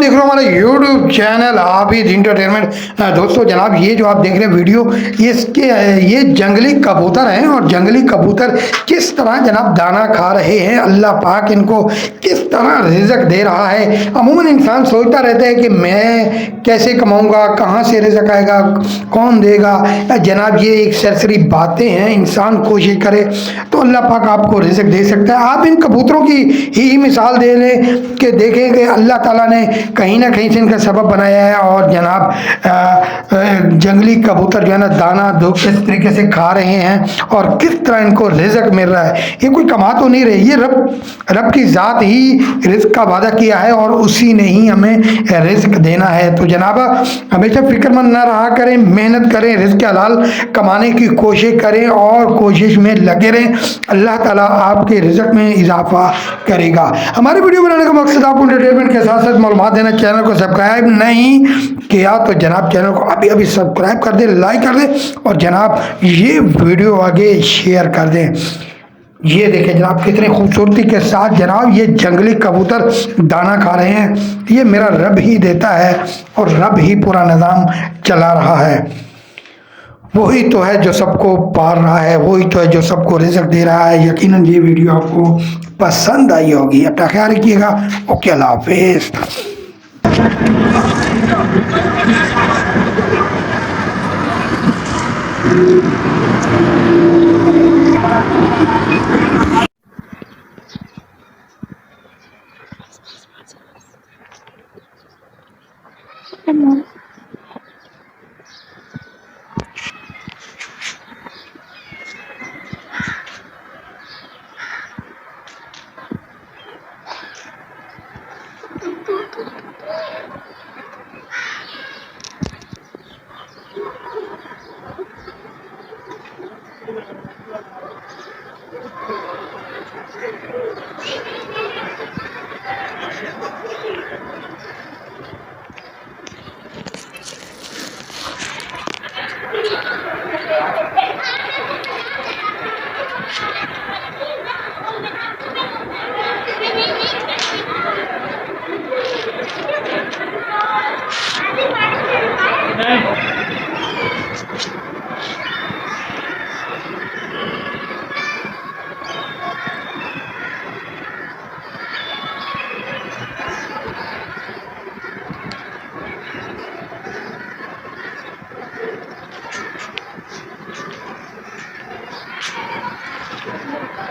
देख रहे हो हमारा यूट्यूब चैनल आबिद इंटरटेनमेंट। दोस्तों जनाब ये जो आप देख रहे हैं वीडियो, ये जंगली कबूतर हैं और जंगली कबूतर किस तरह जनाब दाना खा रहे हैं, अल्लाह पाक इनको किस तरह रिज़्क दे रहा है। अमूमन इंसान सोचता रहता है कि मैं कैसे कमाऊंगा, कहाँ से रिज़्क आएगा, कौन देगा। जनाब ये एक सरसरी बातें हैं, इंसान कोशिश करे तो अल्लाह पाक आपको रिज़्क दे सकता है। आप इन कबूतरों की ही मिसाल दे लें कि देखें कि अल्लाह ताला ने कहीं ना कहीं से इनका सबब बनाया है और जनाब जंगली कबूतर जो है ना दाना दो किस तरीके से खा रहे हैं और किस तरह इनको रिज़्क मिल रहा है। ये कोई कमा तो नहीं रही, ये रब की ज़ात ही रिज़्क का वादा किया है और उसी ने ही हमें रिज़्क देना है। तो जनाब हमेशा फिक्रमंद ना रहा करें, मेहनत करें, रिज़्क हलाल कमाने की कोशिश करें और कोशिश में लगे रहें। अल्लाह ताला आपके रिज़्क में इजाफा करेगा। हमारे वीडियो बनाने का मकसद आपको एंटरटेनमेंट के साथ साथ मालूमात देना। चैनल को सब्सक्राइब नहीं किया तो जनाब चैनल को अभी अभी सब्सक्राइब कर दें, लाइक कर दें और जनाब ये वीडियो आगे शेयर कर दें। ये देखें जनाब कितनी खूबसूरती के साथ जनाब ये जंगली कबूतर दाना खा रहे हैं। ये मेरा रब ही देता है और रब ही पूरा निज़ाम चला रहा है। वही तो है जो सबको पाल रहा है, वही तो है जो सबको रिज़्क दे रहा है। यकीनन ये वीडियो आपको पसंद आई होगी। अपना ख्याल रखिएगा। ओके, अल्लाह हाफिज़।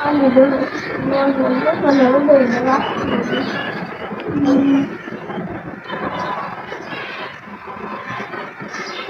Anh thì đưa con nó còn nhớ về nữa.